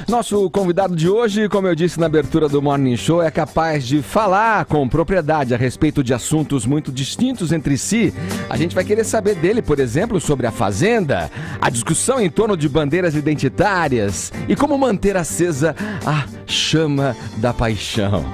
Nosso convidado de hoje, como eu disse na abertura do Morning Show, é capaz de falar com propriedade a respeito de assuntos muito distintos entre si. A gente vai querer saber dele, por exemplo, sobre a Fazenda, a discussão em torno de bandeiras identitárias e como manter acesa a chama da paixão.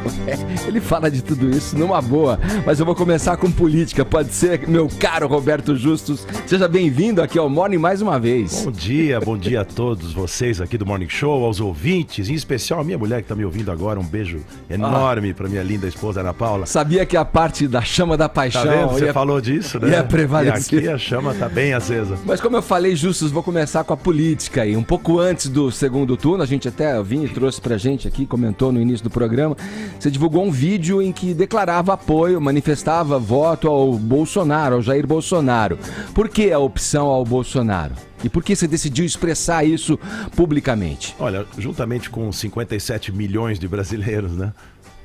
Ele fala de tudo isso numa boa, mas eu vou começar com política. Pode ser, meu caro Roberto Justus. Seja bem-vindo aqui ao Morning mais uma vez. Bom dia a todos vocês aqui do Morning Show, aos ouvintes, em especial a minha mulher que está me ouvindo agora. Um beijo enorme para minha linda esposa Ana Paula. Sabia que a parte da chama da paixão... Tá vendo? Você falou disso, né? Ia prevalecer. E aqui a chama tá bem acesa. Mas como eu falei, Justus, vou começar com a política aí. Um pouco antes do segundo turno, a gente até vinha e trouxe pra gente aqui, comentou no início do programa, você divulgou um vídeo em que declarava apoio, manifestava voto ao Bolsonaro, ao Jair Bolsonaro. Por que a opção ao Bolsonaro? E por que você decidiu expressar isso publicamente? Olha, juntamente com 57 milhões de brasileiros, né?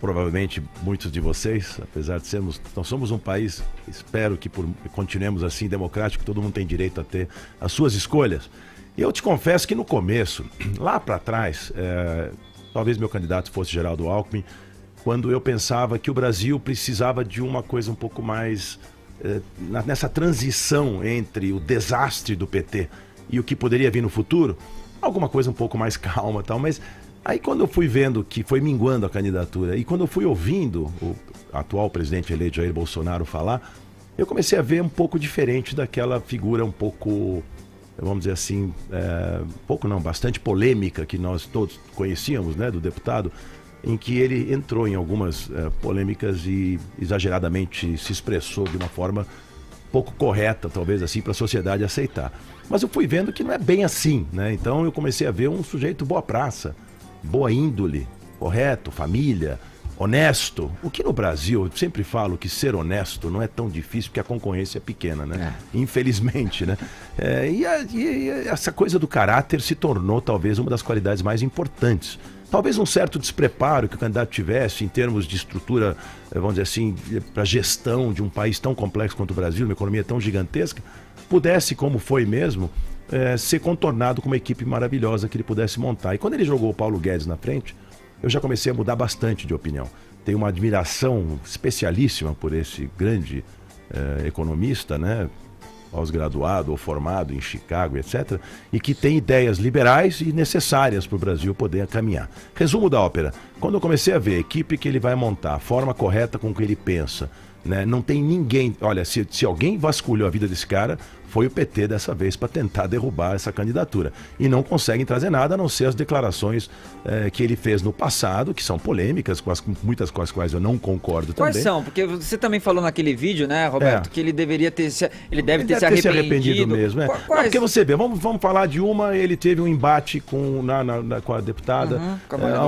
Provavelmente muitos de vocês, apesar de sermos... Nós somos um país, espero que continuemos assim, democrático, todo mundo tem direito a ter as suas escolhas. E eu te confesso que no começo, lá para trás, talvez meu candidato fosse Geraldo Alckmin, quando eu pensava que o Brasil precisava de uma coisa um pouco mais... nessa transição entre o desastre do PT e o que poderia vir no futuro, alguma coisa um pouco mais calma e tal, mas aí quando eu fui vendo que foi minguando a candidatura e quando eu fui ouvindo o atual presidente eleito Jair Bolsonaro falar, eu comecei a ver um pouco diferente daquela figura um pouco, vamos dizer assim, bastante polêmica que nós todos conhecíamos, né, do deputado, em que ele entrou em algumas polêmicas e exageradamente se expressou de uma forma pouco correta, talvez assim, para a sociedade aceitar. Mas eu fui vendo que não é bem assim, né? Então eu comecei a ver um sujeito boa praça, boa índole, correto, família, honesto. O que no Brasil, eu sempre falo que ser honesto não é tão difícil porque a concorrência é pequena, né? Infelizmente, né? E essa coisa do caráter se tornou talvez uma das qualidades mais importantes. Talvez um certo despreparo que o candidato tivesse em termos de estrutura, vamos dizer assim, para gestão de um país tão complexo quanto o Brasil, uma economia tão gigantesca, pudesse, como foi mesmo, ser contornado com uma equipe maravilhosa que ele pudesse montar. E quando ele jogou o Paulo Guedes na frente, eu já comecei a mudar bastante de opinião. Tenho uma admiração especialíssima por esse grande economista, né? Pós-graduado ou formado em Chicago, etc., e que tem ideias liberais e necessárias para o Brasil poder caminhar. Resumo da ópera: quando eu comecei a ver a equipe que ele vai montar, a forma correta com que ele pensa, né, não tem ninguém... Olha, se alguém vasculhou a vida desse cara, foi o PT dessa vez para tentar derrubar essa candidatura. E não conseguem trazer nada a não ser as declarações que ele fez no passado, que são polêmicas, muitas com as quais eu não concordo também. Quais são? Porque você também falou naquele vídeo, né, Roberto, que ele deveria ter ele deve ter se arrependido mesmo. Não, porque você vê, vamos falar de uma, ele teve um embate com a deputada,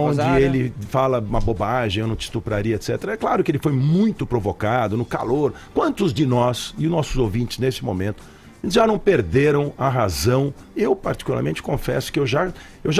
onde ele fala uma bobagem, eu não te estupraria, etc. É claro que ele foi muito provocado, no calor. Quantos de nós e nossos ouvintes nesse momento já não perderam a razão? Eu, particularmente, confesso que eu já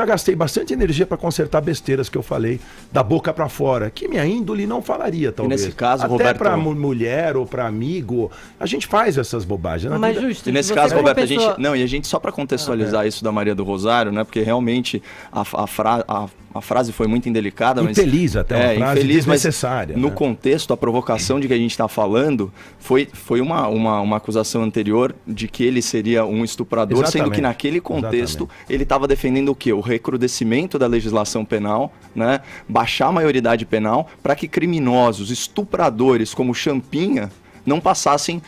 gastei bastante energia para consertar besteiras que eu falei da boca para fora, que minha índole não falaria, talvez. E nesse caso, até Roberto... para mulher ou para amigo, a gente faz essas bobagens. Mas justo, e nesse caso, Roberto, a gente só para contextualizar isso da Maria do Rosário, né? Porque realmente a frase foi muito indelicada, mas infeliz até, uma frase desnecessária. No contexto, a provocação de que a gente está falando foi uma acusação anterior de que ele seria um estuprador, sendo que naquele contexto ele estava defendendo o quê? O recrudescimento da legislação penal, né? Baixar a maioridade penal para que criminosos, estupradores como Champinha não passassem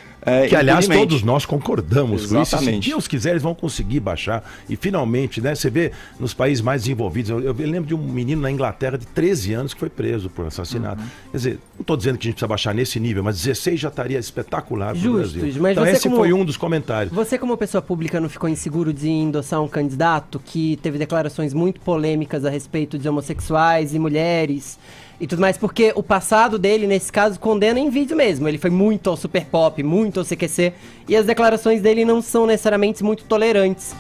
que, aliás, todos nós concordamos com isso. Exatamente. Se Deus quiser, eles vão conseguir baixar. E, finalmente, né, você vê nos países mais desenvolvidos, eu lembro de um menino na Inglaterra de 13 anos que foi preso por assassinato. Quer dizer, não estou dizendo que a gente precisa baixar nesse nível, mas 16 já estaria espetacular para o Brasil. Mas então, esse foi um dos comentários. Você, como pessoa pública, não ficou inseguro de endossar um candidato que teve declarações muito polêmicas a respeito de homossexuais e mulheres e tudo mais? Porque o passado dele, nesse caso, condena em vídeo mesmo. Ele foi muito ao super pop, muito ao CQC, e as declarações dele não são necessariamente muito tolerantes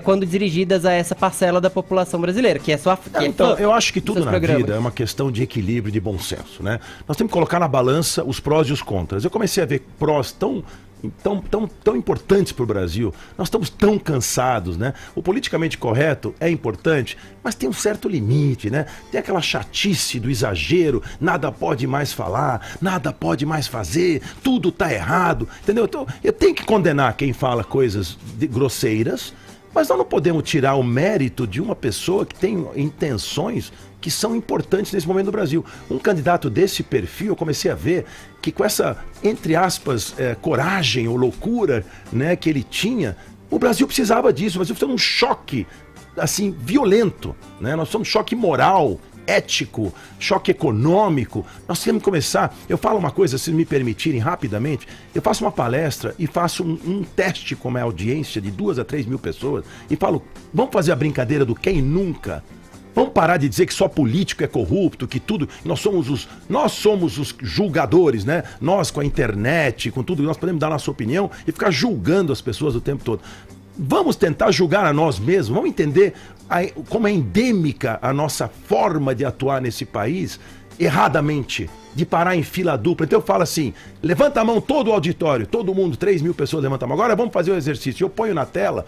quando dirigidas a essa parcela da população brasileira, que é só... Então, eu acho que tudo na vida é uma questão de equilíbrio, de bom senso, né? Nós temos que colocar na balança os prós e os contras. Eu comecei a ver prós tão tão importantes para o Brasil. Nós estamos tão cansados, né? O politicamente correto é importante, mas tem um certo limite, né? Tem aquela chatice do exagero, nada pode mais falar, nada pode mais fazer, tudo está errado, entendeu? Então, eu tenho que condenar quem fala coisas grosseiras, mas nós não podemos tirar o mérito de uma pessoa que tem intenções que são importantes nesse momento do Brasil. Um candidato desse perfil, eu comecei a ver que com essa, entre aspas, coragem ou loucura, né, que ele tinha, o Brasil precisava disso. O Brasil precisava de um choque, assim, violento, né? Nós precisamos de um choque moral, ético, choque econômico. Nós temos que começar. Eu falo uma coisa, se me permitirem rapidamente, eu faço uma palestra e faço um teste com a audiência de 2 a 3 mil pessoas e falo, vamos fazer a brincadeira do quem nunca? Vamos parar de dizer que só político é corrupto, que tudo... Nós somos os julgadores, né? Nós com a internet, com tudo, nós podemos dar nossa opinião e ficar julgando as pessoas o tempo todo. Vamos tentar julgar a nós mesmos, vamos entender como é endêmica a nossa forma de atuar nesse país, erradamente, de parar em fila dupla. Então eu falo assim, levanta a mão todo o auditório, todo mundo, 3 mil pessoas levanta a mão. Agora vamos fazer o exercício. Eu ponho na tela...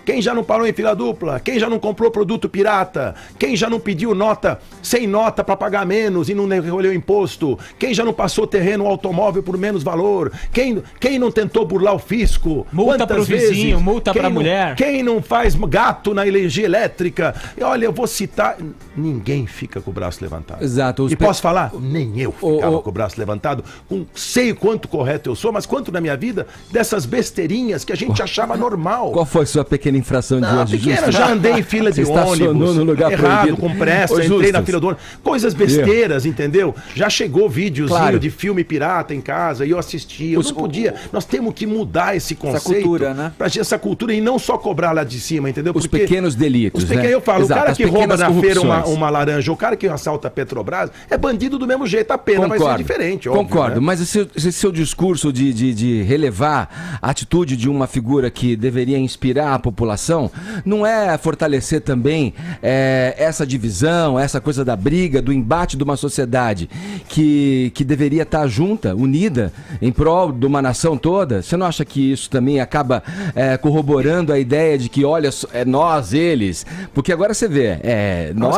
Quem já não parou em fila dupla? Quem já não comprou produto pirata? Quem já não pediu nota, sem nota para pagar menos e não recolheu imposto? Quem já não passou terreno ou automóvel por menos valor? Quem não tentou burlar o fisco? Multa para o vizinho, multa para a mulher. Quem não faz gato na energia elétrica? E olha, eu vou citar... Ninguém fica com o braço levantado. Exato. E posso falar? Nem eu ficava com o braço levantado. Sei o quanto correto eu sou, mas quanto na minha vida dessas besteirinhas que a gente achava normal. Qual foi a sua pequena infração de hoje, pequena, já andei em fila de ônibus, no lugar errado, proibido. com pressa, entrei na fila do ônibus, coisas besteiras, entendeu? Já chegou videozinho de filme pirata em casa e eu assisti, eu não podia. Nós temos que mudar esse conceito, essa cultura, né? Essa cultura e não só cobrar lá de cima, entendeu? Os pequenos delitos, né? Eu falo, exato, o cara que rouba na feira uma laranja, o cara que assalta a Petrobras, é bandido do mesmo jeito, a pena vai ser diferente, óbvio. Concordo, né? mas esse seu discurso de relevar a atitude de uma figura que deveria inspirar a população, não é fortalecer também essa divisão, essa coisa da briga, do embate de uma sociedade que deveria estar junta, unida, em prol de uma nação toda? Você não acha que isso também acaba corroborando a ideia de que, olha, é nós, eles? Porque agora você vê,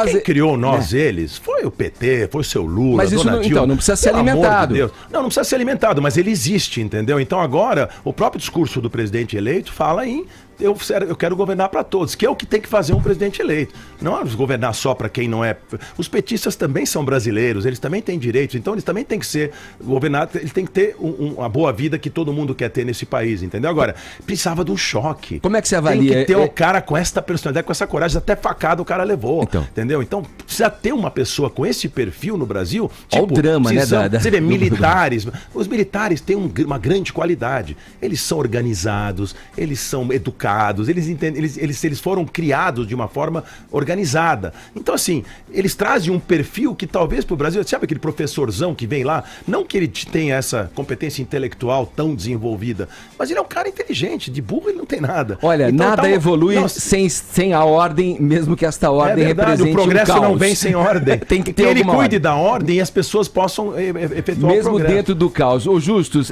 quem criou nós, eles, foi o PT, foi o seu Lula, mas isso Dona Dilma. Então, não precisa ser alimentado. Não precisa ser alimentado, mas ele existe, entendeu? Então agora, o próprio discurso do presidente eleito fala em eu quero governar para todos, que é o que tem que fazer um presidente eleito. Não é governar só para quem não é. Os petistas também são brasileiros, eles também têm direitos, então eles também têm que ser governados, eles têm que ter uma boa vida que todo mundo quer ter nesse país, entendeu? Agora, precisava de um choque. Como é que você avalia? Tem que ter um cara com essa personalidade, com essa coragem, até facada o cara levou, entendeu? Então, precisa ter uma pessoa com esse perfil no Brasil. Olha o drama, né? Você vê, militares. Os militares têm uma grande qualidade. Eles são organizados, eles são educados, eles foram criados de uma forma organizada. Então, assim, eles trazem um perfil que talvez para o Brasil, sabe aquele professorzão que vem lá, não que ele tenha essa competência intelectual tão desenvolvida, mas ele é um cara inteligente, de burro ele não tem nada. Olha, então, nada evolui sem a ordem, mesmo que esta ordem represente o progresso um caos. Não vem sem ordem. Tem que ter ele cuide ordem da ordem e as pessoas possam efetuar mesmo o progresso. Dentro do caos. Ô Justus,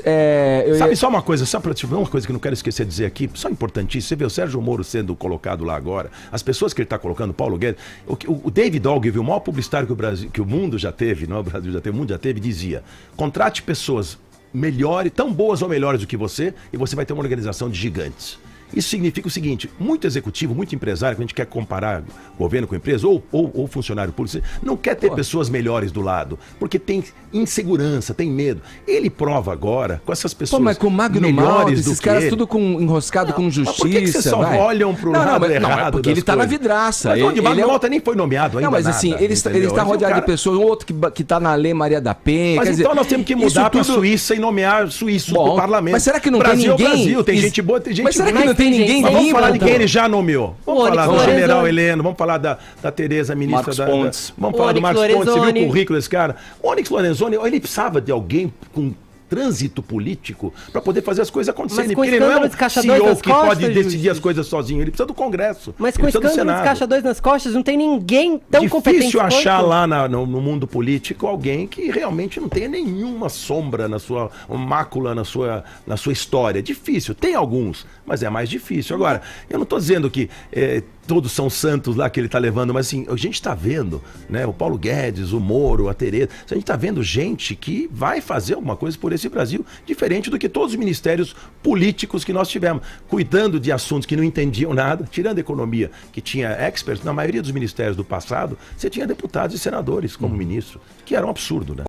sabe só uma coisa, uma coisa que eu não quero esquecer de dizer aqui, só importantíssimo. Você vê o Sérgio Moro sendo colocado lá agora, as pessoas que ele está colocando, Paulo Guedes, o David Ogilvy, o maior publicitário que o mundo já teve, não é o Brasil já teve, o mundo já teve, dizia: contrate pessoas melhores, tão boas ou melhores do que você, e você vai ter uma organização de gigantes. Isso significa o seguinte: muito executivo, muito empresário, quando a gente quer comparar governo com empresa ou funcionário público, não quer ter pessoas melhores do lado, porque tem insegurança, tem medo. Ele prova agora com essas pessoas mas com Magno Malta, esses caras tudo enroscado com justiça. Por que vocês só olham pro lado errado? Porque ele tá na vidraça. Mas onde Magno Malta nem foi nomeado ainda. Não, mas assim, ele está rodeado de pessoas, um outro que tá na Lei Maria da Penha. Mas então nós temos que mudar para a Suíça e nomear suíços no parlamento. Mas será que não tem ninguém? Brasil, tem gente boa, tem gente Mas será que não tem ninguém? Vamos falar de quem ele já nomeou. Vamos falar do general Heleno, vamos falar da Tereza, ministra Vamos falar do Marcos Pontes. Você viu o currículo desse cara? O Onyx Lorenzoni, ele precisava de alguém com trânsito político para poder fazer as coisas acontecerem. Mas com Porque ele não é escândalo um de caixa dois CEO nas que costas, pode decidir Justi. as coisas sozinho. Ele precisa do Congresso. Mas ele com precisa do escândalo de Senado. caixa 2 nas costas, não tem ninguém tão competente Difícil achar quanto. lá no mundo político alguém que realmente não tenha nenhuma sombra na sua mácula, na sua história. Difícil. Tem alguns, mas é mais difícil. Agora, eu não estou dizendo que todos são santos lá que ele está levando, mas assim, a gente está vendo, né? O Paulo Guedes, o Moro, a Tereza, a gente está vendo gente que vai fazer alguma coisa por esse Brasil, diferente do que todos os ministérios políticos que nós tivemos, cuidando de assuntos que não entendiam nada, tirando a economia, que tinha experts, na maioria dos ministérios do passado, você tinha deputados e senadores como ministro, que era um absurdo, né?